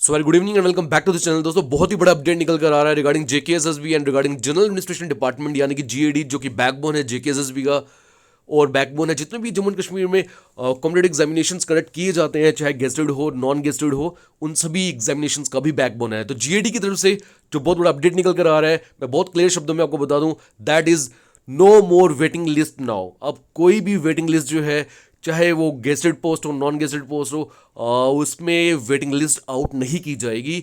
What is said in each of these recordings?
So very good evening and welcome back to the channel. दोस्तों बहुत ही बड़ा update निकल कर आ रहा है regarding JKSSB and regarding general administration department यानी कि जीएडी, जो कि बैकबोन है जेकेएसएसबी का और बैकबोन है जितने भी जम्मू एंड कश्मीर में कॉम्पिटेटिव एग्जामिनेशंस कंडक्ट किए जाते हैं, चाहे गेस्टेड हो नॉन गेस्टेड हो, उन सभी एग्जामिनेशंस का भी बैकबोन है। तो जीएडी की तरफ से जो बहुत बड़ा अपडेट निकल कर आ रहा है, मैं बहुत क्लियर शब्दों में आपको बता दूं, that is no more waiting list now. अब कोई भी वेटिंग लिस्ट जो है, चाहे वो गेस्टेड पोस्ट हो नॉन गेस्टेड पोस्ट हो, उसमें वेटिंग लिस्ट आउट नहीं की जाएगी।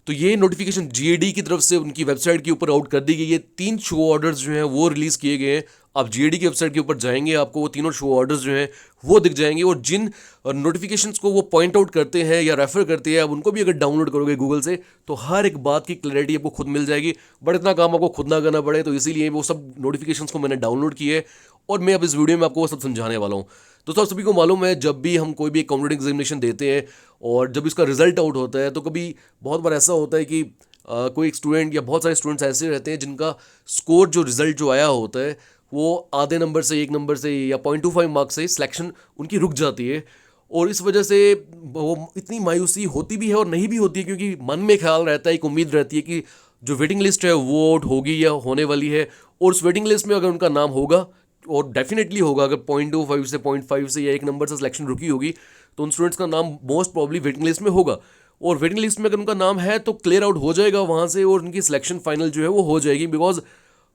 तो ये नोटिफिकेशन जीएडी की तरफ से उनकी वेबसाइट के ऊपर आउट कर दी गई है। 3 शो ऑर्डर्स जो हैं वो रिलीज किए गए हैं। आप जीएडी की वेबसाइट के ऊपर जाएंगे, आपको वो तीनों शो ऑर्डर्स जो हैं वो दिख जाएंगे, और जिन नोटिफिकेशंस को वो पॉइंट आउट करते हैं या रेफर करते हैं, आप उनको भी अगर डाउनलोड करोगे गूगल से तो हर एक बात की क्लैरिटी आपको खुद मिल जाएगी। बट इतना काम आपको खुद ना करना पड़े, तो इसीलिए वो सब नोटिफिकेशंस को मैंने डाउनलोड किए है और मैं अब इस वीडियो में आपको वो सब समझाने वाला हूँ। दोस्तों आप सभी को मालूम है, जब भी हम कोई भी कॉम्पिटेटिव एग्जामिनेशन देते हैं और जब इसका रिजल्ट आउट होता है, तो कभी बहुत बार ऐसा होता है कि कोई एक स्टूडेंट या बहुत सारे स्टूडेंट्स ऐसे रहते हैं जिनका स्कोर जो रिजल्ट जो आया होता है वो आधे नंबर से, 1 नंबर से या 0.25 मार्क्स से सिलेक्शन उनकी रुक जाती है। और इस वजह से वो इतनी मायूसी होती भी है और नहीं भी होती है, क्योंकि मन में ख्याल रहता है, एक उम्मीद रहती है कि जो वेटिंग लिस्ट है वो आउट होगी या होने वाली है, और उस वेटिंग लिस्ट में अगर उनका नाम होगा, और डेफिनेटली होगा, अगर 0.25 से 0.5 से या 1 नंबर से सिलेक्शन रुकी होगी, तो उन स्टूडेंट्स का नाम मोस्ट प्रॉब्ली वेटिंग लिस्ट में होगा। और वेटिंग लिस्ट में अगर उनका नाम है तो क्लियर आउट हो जाएगा वहाँ से, और उनकी सिलेक्शन फाइनल जो है वो हो जाएगी। बिकॉज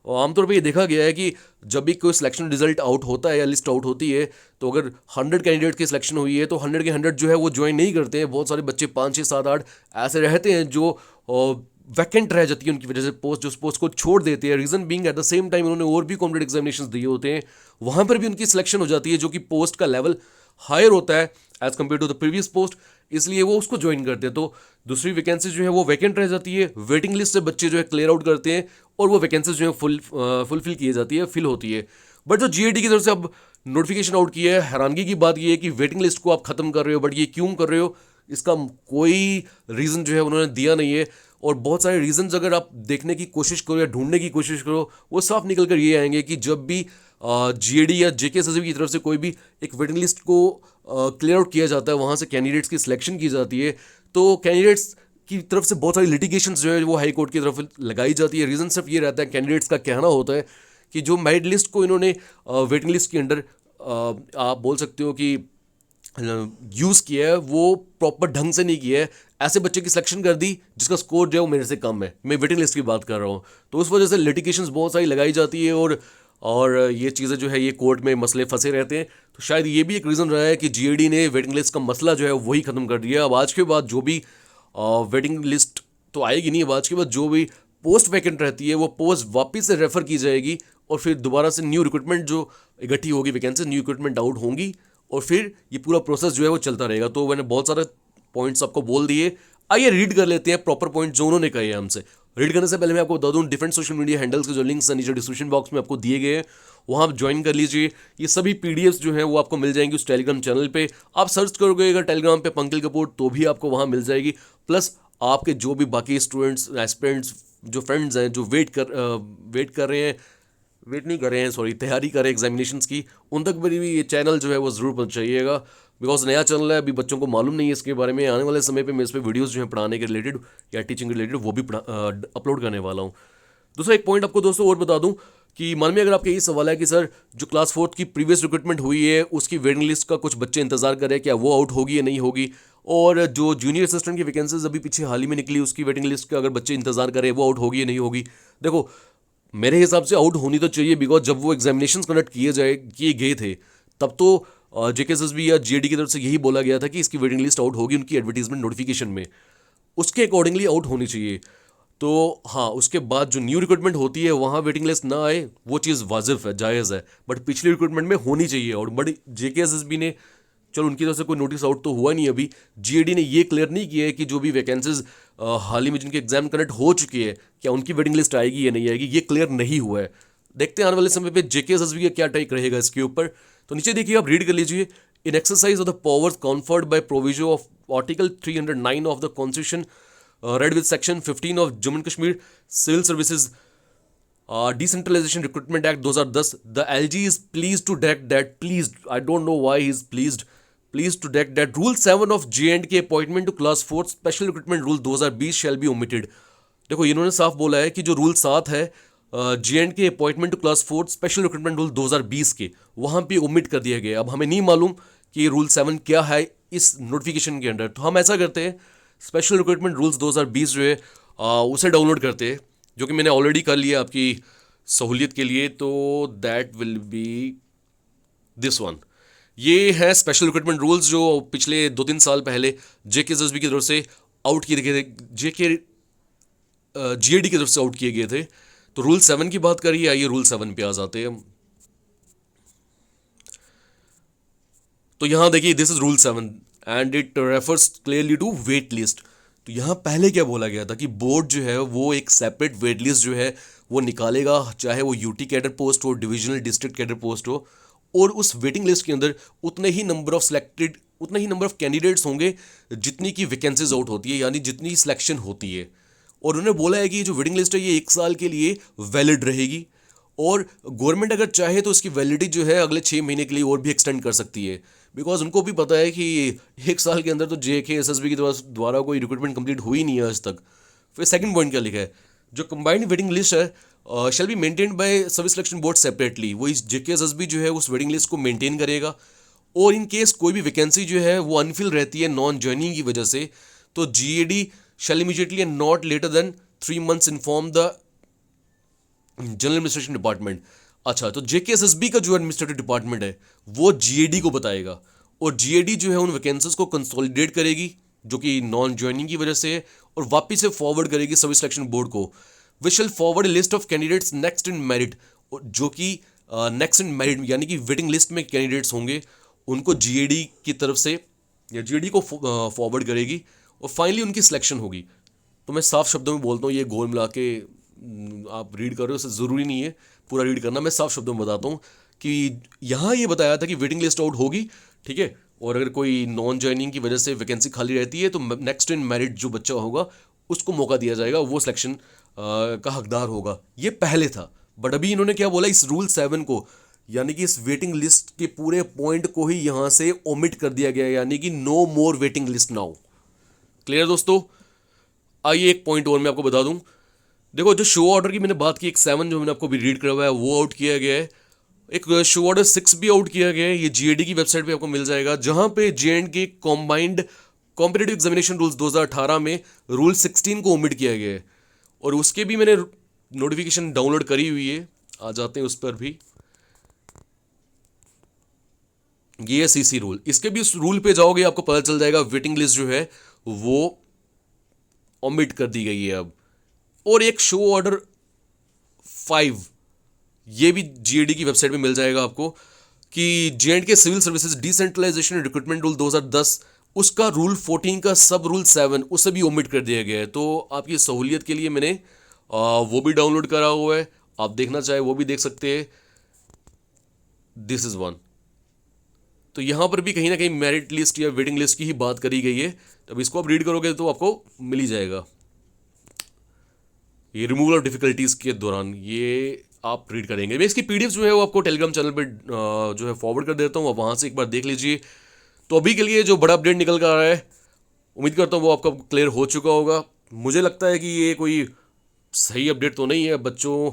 आमतौर पे ये देखा गया है कि जब भी कोई सिलेक्शन रिजल्ट आउट होता है या लिस्ट आउट होती है, तो अगर 100 कैंडिडेट की सिलेक्शन हुई है तो 100 के 100 जो है वो ज्वाइन नहीं करते हैं। बहुत सारे बच्चे 5, 6, 7, 8 ऐसे रहते हैं जो वैकेंट रह जाती है उनकी वजह से, पोस्ट जो पोस्ट को छोड़ देते हैं। Reason being at the same time उन्होंने और भी कॉम्पिटेटिव एग्जामिनेशंस दिए होते हैं, वहाँ पर भी उनकी सिलेक्शन हो जाती है, जो कि पोस्ट का लेवल हायर होता है as compared to the previous post, इसलिए वो उसको ज्वाइन करते हैं। तो दूसरी वैकेंसी जो है वो वैकेंट रह जाती है, वेटिंग लिस्ट से बच्चे जो है क्लियर आउट करते हैं और वो वैकेंसीज जो है फुलफिल की जाती है, फिल होती है। बट जो जीएडी की तरफ से अब नोटिफिकेशन आउट किया है, हैरानगी की बात ये है कि वेटिंग लिस्ट को आप खत्म कर रहे हो, बट ये क्यों कर रहे हो, इसका कोई रीज़न जो है उन्होंने दिया नहीं है। और बहुत सारे रीजंस अगर आप देखने की कोशिश करो या ढूंढने की कोशिश करो, वो साफ निकल कर ये आएंगे कि जब भी जीएडी या जेकेएसएसबी की तरफ से कोई भी एक वेटिंग लिस्ट को क्लियर आउट किया जाता है, वहाँ से कैंडिडेट्स की सिलेक्शन की जाती है, तो कैंडिडेट्स की तरफ से बहुत सारी लिटिगेशंस जो है वो हाई कोर्ट की तरफ लगाई जाती है। रीज़न सिर्फ ये रहता है, कैंडिडेट्स का कहना होता है कि जो मेरिट लिस्ट को इन्होंने वेटिंग लिस्ट के अंडर आप बोल सकते हो कि यूज़ किया है, वो प्रॉपर ढंग से नहीं किया है। ऐसे बच्चे की सिलेक्शन कर दी जिसका स्कोर जो है वो मेरे से कम है, मैं वेटिंग लिस्ट की बात कर रहा हूँ। तो उस वजह से लिटिगेशंस बहुत सारी लगाई जाती है, और ये चीज़ें जो है ये कोर्ट में मसले फंसे रहते हैं। तो शायद ये भी एक रीज़न रहा है कि जीएडी ने वेटिंग लिस्ट का मसला जो है वही ख़त्म कर दिया। अब आज के बाद जो भी वेटिंग लिस्ट तो आएगी नहीं, अब आज के बाद जो भी पोस्ट वैकेंट रहती है वो पोस्ट वापस से रेफ़र की जाएगी, और फिर दोबारा से न्यू रिक्रूटमेंट जो इकट्ठी होगी वैकेंसी, न्यू रिक्रूटमेंट आउट होंगी, और फिर ये पूरा प्रोसेस जो है वो चलता रहेगा। तो मैंने बहुत सारे पॉइंट्स आपको बोल दिए, आइए रीड कर लेते हैं प्रॉपर पॉइंट जो उन्होंने कहे हैं हमसे। रीड करने से पहले मैं आपको बता दूं, डिफरेंट सोशल मीडिया हैंडल्स के जो लिंक्स हैं नीचे डिस्क्रिप्शन बॉक्स में आपको दिए गए हैं, वहाँ आप ज्वाइन कर लीजिए। ये सभी पीडीएफ्स जो हैं वो आपको मिल जाएंगी उस टेलीग्राम चैनल पे। आप सर्च करोगे अगर टेलीग्राम पे पंकज कपूर, तो भी आपको वहाँ मिल जाएगी। प्लस आपके जो भी बाकी स्टूडेंट्स, एस्पिरेंट्स, जो फ्रेंड्स हैं जो वेट नहीं कर रहे हैं, सॉरी, तैयारी कर रहे हैं एग्जामिनेशंस की, उन तक मेरी भी ये चैनल जो है वो ज़रूर पहुँचाइएगा। बिकॉज नया चैनल है, अभी बच्चों को मालूम नहीं है इसके बारे में। आने वाले समय पे मैं इस पर वीडियोस जो है पढ़ाने के रिलेटेड या टीचिंग के रिलेटेड वो भी अपलोड करने वाला हूँ। दूसरा एक पॉइंट आपको दोस्तों और बता दूं कि मान में अगर आपका यही सवाल है कि सर जो क्लास 4 की प्रीवियस रिक्रूटमेंट हुई है उसकी वेटिंग लिस्ट का कुछ बच्चे इंतजार कर रहे हैं, क्या वो आउट होगी या नहीं होगी, और जो जूनियर असिस्टेंट की वैकेंसीज अभी पीछे हाल ही में निकली उसकी वेटिंग लिस्ट का अगर बच्चे इंतजार कर रहे हैं वो आउट होगी या नहीं होगी, देखो मेरे हिसाब से आउट होनी तो चाहिए। बिकॉज जब वो एग्जामिनेशंस कंडक्ट किए गए थे, तब तो जेकेएसएसबी या जीएडी की तरफ से यही बोला गया था कि इसकी वेटिंग लिस्ट आउट होगी उनकी एडवर्टीजमेंट नोटिफिकेशन में, उसके अकॉर्डिंगली आउट होनी चाहिए। तो हाँ, उसके बाद जो न्यू रिक्रूटमेंट होती है वहाँ वेटिंग लिस्ट ना आए, वो चीज़ वाजिब है, जायज़ है, बट पिछली रिक्रूटमेंट में होनी चाहिए। और बट जेकेएसएसबी ने, चलो उनकी तरफ से कोई नोटिस आउट तो हुआ नहीं अभी, जीएडी ने ये क्लियर नहीं किया है कि जो भी वैकेंसीज हाल ही में जिनके एग्जाम कंडक्ट हो चुकी है, क्या उनकी वेटिंग लिस्ट आएगी या नहीं आएगी, ये क्लियर नहीं हुआ है। देखते हैं आने वाले समय पे जेकेएसएसबी का क्या टेक रहेगा इसके ऊपर। तो नीचे देखिए, आप रीड कर लीजिए। In exercise of the powers conferred by provision of article 309 of the constitution read with section 15 of Jammu and Kashmir Civil Services Decentralization Recruitment Act 2010, the LG is pleased to direct that, pleased, I don't know why he is pleased, please to date that rule 7 of J&K appointment to class 4 special recruitment rule 2020 shall be omitted. देखो इन्होंने साफ बोला है कि जो rule 7 है J&K appointment to class 4 special recruitment rule 2020 के, वहां पे ओमिट कर दिया गया। अब हमें नहीं मालूम कि रूल 7 क्या है इस नोटिफिकेशन के अंडर, तो हम ऐसा करते हैं स्पेशल रिक्रूटमेंट रूल्स 2020 जो है उसे डाउनलोड करते हैं, जो कि मैंने ऑलरेडी कर लिया आपकी सहूलियत के लिए। तो that will be this one. ये है स्पेशल रिक्रूटमेंट रूल्स जो पिछले 2-3 साल पहले JKSSB की तरफ से आउट किए गए थे, GAD की तरफ से आउट किए गए थे। तो रूल 7 की बात करिए, आइए रूल 7 पे आ जाते हैं। तो यहां देखिए this is rule 7 and it refers clearly to wait list. तो यहां पहले क्या बोला गया था कि बोर्ड जो है वो एक सेपरेट वेट लिस्ट जो है वो निकालेगा, चाहे वो यूटी कैडर पोस्ट हो, डिविजनल डिस्ट्रिक्ट कैडर पोस्ट हो, और उस वेटिंग लिस्ट के अंदर उतने ही नंबर ऑफ कैंडिडेट्स होंगे जितनी की वैकेंसीज आउट होती है, यानी जितनी सिलेक्शन होती है। और उन्होंने बोला है कि जो वेटिंग लिस्ट है ये 1 साल के लिए वैलिड रहेगी, और गवर्नमेंट अगर चाहे तो इसकी वैलिडिटी जो है अगले 6 महीने के लिए और भी एक्सटेंड कर सकती है, बिकॉज उनको भी पता है कि 1 साल के अंदर तो JKSSB के द्वारा कोई रिक्रूटमेंट कंप्लीट हुई नहीं है आज तक। फिर सेकंड पॉइंट क्या लिखा है, जो कंबाइंड वेटिंग लिस्ट है shall be maintained by service selection board separately. वो इस JKSSB जो है उस वेटिंग लिस्ट को मेंटेन करेगा, और इन केस कोई भी वैकेंसी जो है वो अनफिल रहती है नॉन ज्वाइनिंग की वजह से, तो GAD shall immediately and not later than 3 months inform the general administration department. अच्छा, तो JKSSB का जो एडमिनिस्ट्रेटिव डिपार्टमेंट है वो GAD को बताएगा, और GAD जो है उन वैकेंसीज को कंसोलिडेट करेगी जो कि नॉन ज्वाइनिंग की वजह से है, और वापस से फॉरवर्ड करेगी सर्विस सिलेक्शन बोर्ड को। Which shall forward list of candidates next in merit, जो कि नेक्स्ट इन मेरिट यानी कि वेटिंग लिस्ट में कैंडिडेट्स होंगे उनको GAD की तरफ से या GAD को फॉरवर्ड करेगी, और फाइनली उनकी सिलेक्शन होगी। तो मैं साफ शब्दों में बोलता हूँ, ये गोल मिला के आप रीड कर रहे हो, उससे ज़रूरी नहीं है पूरा रीड करना। मैं साफ शब्दों में बताता हूँ कि यहाँ ये बताया था कि वेटिंग लिस्ट आउट होगी, ठीक है, और अगर कोई नॉन ज्वाइनिंग की वजह से वैकेंसी खाली रहती है तो नेक्स्ट इन मेरिट जो बच्चा होगा उसको मौका दिया जाएगा, वो सिलेक्शन का हकदार होगा। ये पहले था, बट अभी इन्होंने क्या बोला, इस रूल 7 को यानी कि इस वेटिंग लिस्ट के पूरे पॉइंट को ही यहाँ से ओमिट कर दिया गया, यानी कि no more waiting list now. Clear दोस्तों? आइए एक पॉइंट और मैं आपको बता दूं। देखो जो शो ऑर्डर की मैंने बात की, एक 7 जो मैंने आपको भी रीड करवाया वो आउट किया गया है, एक शो ऑर्डर 6 भी आउट किया गया है। ये GAD की वेबसाइट पे आपको मिल जाएगा, जहां पे J&K combined competitive examination rules 2018 में रूल 16 को ओमिट किया गया है, और उसके भी मैंने नोटिफिकेशन डाउनलोड करी हुई है। आ जाते हैं उस पर भी। ये है CC रूल, इसके भी उस रूल पे जाओगे आपको पता चल जाएगा वेटिंग लिस्ट जो है वो ओमिट कर दी गई है अब। और एक शो ऑर्डर 5 ये भी GAD की वेबसाइट पे मिल जाएगा आपको, कि J&K civil services decentralization and recruitment rule 2010 उसका रूल 14 का सब रूल 7 उसे भी ओमिट कर दिया गया है। तो आपकी सहूलियत के लिए मैंने वो भी डाउनलोड करा हुआ है, आप देखना चाहे वो भी देख सकते हैं। This is one. तो यहाँ पर भी कहीं ना कहीं मेरिट लिस्ट या वेटिंग लिस्ट की ही बात करी गई है, तब इसको आप रीड करोगे तो आपको मिल ही जाएगा। ये रिमूवल ऑफ डिफिकल्टीज के दौरान ये आप रीड करेंगे। मैं इसकी PDF जो है वो आपको टेलीग्राम चैनल पे जो है फॉरवर्ड कर देता हूँ, आप वहाँ से एक बार देख लीजिए। तो अभी के लिए जो बड़ा अपडेट निकल कर आ रहा है, उम्मीद करता हूँ वो आपका क्लियर हो चुका होगा। मुझे लगता है कि ये कोई सही अपडेट तो नहीं है, बच्चों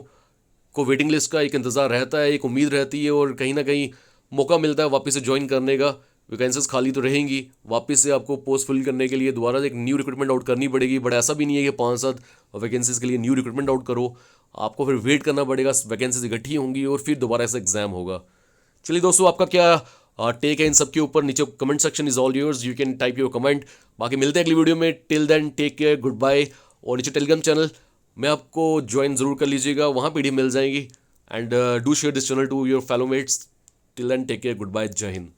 को वेटिंग लिस्ट का एक इंतज़ार रहता है, एक उम्मीद रहती है, और कहीं ना कहीं मौका मिलता है वापस से ज्वाइन करने का। वैकेंसीज खाली तो रहेंगी, वापस से आपको पोस्ट फिल करने के लिए दोबारा एक न्यू रिक्रूटमेंट आउट करनी पड़ेगी। बट ऐसा भी नहीं है कि 5-7 वैकेंसीज के लिए न्यू रिक्रूटमेंट आउट करो, आपको फिर वेट करना पड़ेगा, वैकेंसीज इकट्ठी होंगी और फिर दोबारा ऐसा एग्जाम होगा। चलिए दोस्तों, आपका क्या टेक है इन सब के ऊपर? नीचे comment section is all yours, you can type your comment. बाकी मिलते हैं अगली वीडियो में। Till then take care, good bye. और नीचे टेलीग्राम चैनल में आपको ज्वाइन ज़रूर कर लीजिएगा, वहाँ PDF मिल जाएंगी। And do share this channel to your fellow mates. Till then take care, good bye, जय हिंद।